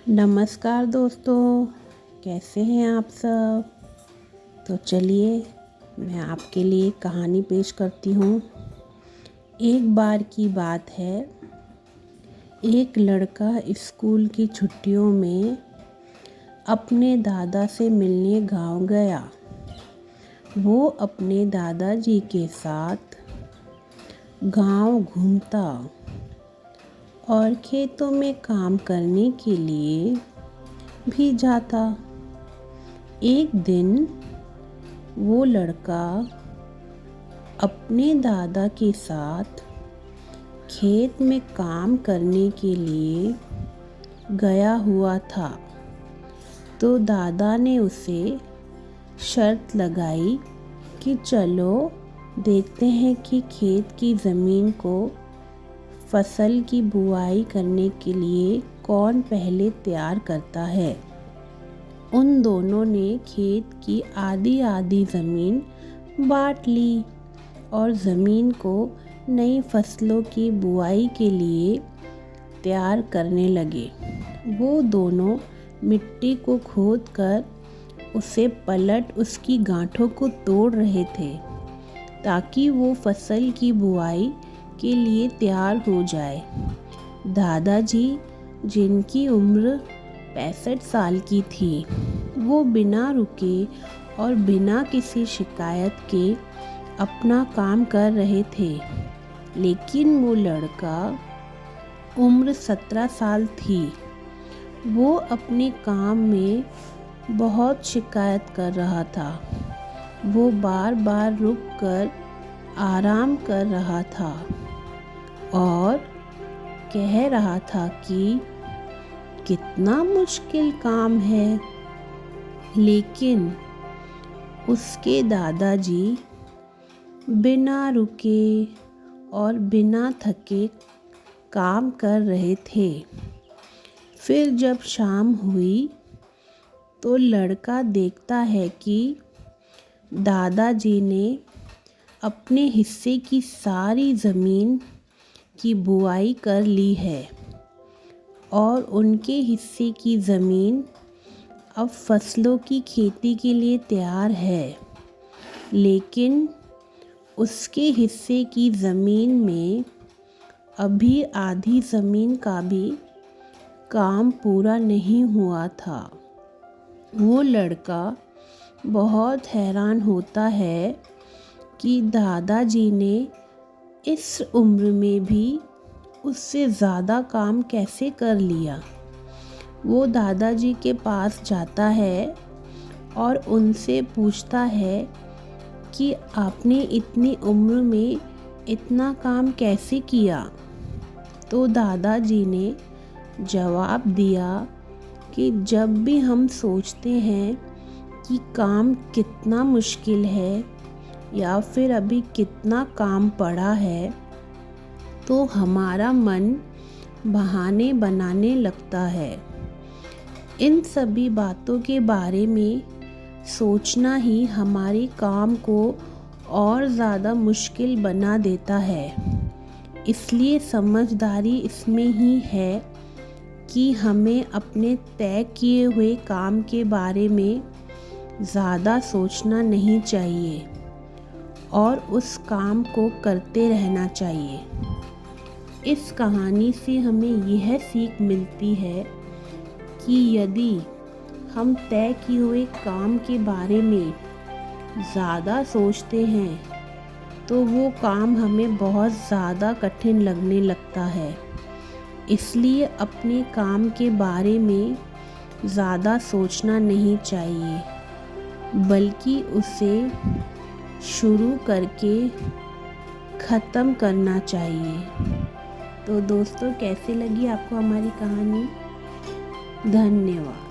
नमस्कार दोस्तों, कैसे हैं आप सब। तो चलिए मैं आपके लिए कहानी पेश करती हूँ। एक बार की बात है, एक लड़का स्कूल की छुट्टियों में अपने दादा से मिलने गांव गया। वो अपने दादाजी के साथ गांव घूमता और खेतों में काम करने के लिए भी जाता। एक दिन वो लड़का अपने दादा के साथ खेत में काम करने के लिए गया हुआ था। तो दादा ने उसे शर्त लगाई कि चलो देखते हैं कि खेत की ज़मीन को फसल की बुआई करने के लिए कौन पहले तैयार करता है। उन दोनों ने खेत की आधी आधी ज़मीन बांट ली और ज़मीन को नई फसलों की बुआई के लिए तैयार करने लगे। वो दोनों मिट्टी को खोदकर उसे पलट उसकी गांठों को तोड़ रहे थे ताकि वो फसल की बुआई के लिए तैयार हो जाए। दादाजी, जिनकी उम्र 65 साल की थी, वो बिना रुके और बिना किसी शिकायत के अपना काम कर रहे थे। लेकिन वो लड़का, उम्र 17 साल थी, वो अपने काम में बहुत शिकायत कर रहा था। वो बार बार रुक कर आराम कर रहा था और कह रहा था कि कितना मुश्किल काम है। लेकिन उसके दादाजी बिना रुके और बिना थके काम कर रहे थे। फिर जब शाम हुई तो लड़का देखता है कि दादाजी ने अपने हिस्से की सारी ज़मीन की बुआई कर ली है और उनके हिस्से की ज़मीन अब फसलों की खेती के लिए तैयार है। लेकिन उसके हिस्से की ज़मीन में अभी आधी ज़मीन का भी काम पूरा नहीं हुआ था। वो लड़का बहुत हैरान होता है कि दादाजी ने इस उम्र में भी उससे ज़्यादा काम कैसे कर लिया। वो दादाजी के पास जाता है और उनसे पूछता है कि आपने इतनी उम्र में इतना काम कैसे किया। तो दादाजी ने जवाब दिया कि जब भी हम सोचते हैं कि काम कितना मुश्किल है या फिर अभी कितना काम पड़ा है, तो हमारा मन बहाने बनाने लगता है। इन सभी बातों के बारे में सोचना ही हमारे काम को और ज़्यादा मुश्किल बना देता है। इसलिए समझदारी इसमें ही है कि हमें अपने तय किए हुए काम के बारे में ज़्यादा सोचना नहीं चाहिए और उस काम को करते रहना चाहिए। इस कहानी से हमें यह सीख मिलती है कि यदि हम तय किए हुए काम के बारे में ज़्यादा सोचते हैं तो वो काम हमें बहुत ज़्यादा कठिन लगने लगता है। इसलिए अपने काम के बारे में ज़्यादा सोचना नहीं चाहिए, बल्कि उसे शुरू करके ख़त्म करना चाहिए। तो दोस्तों, कैसी लगी आपको हमारी कहानी? धन्यवाद।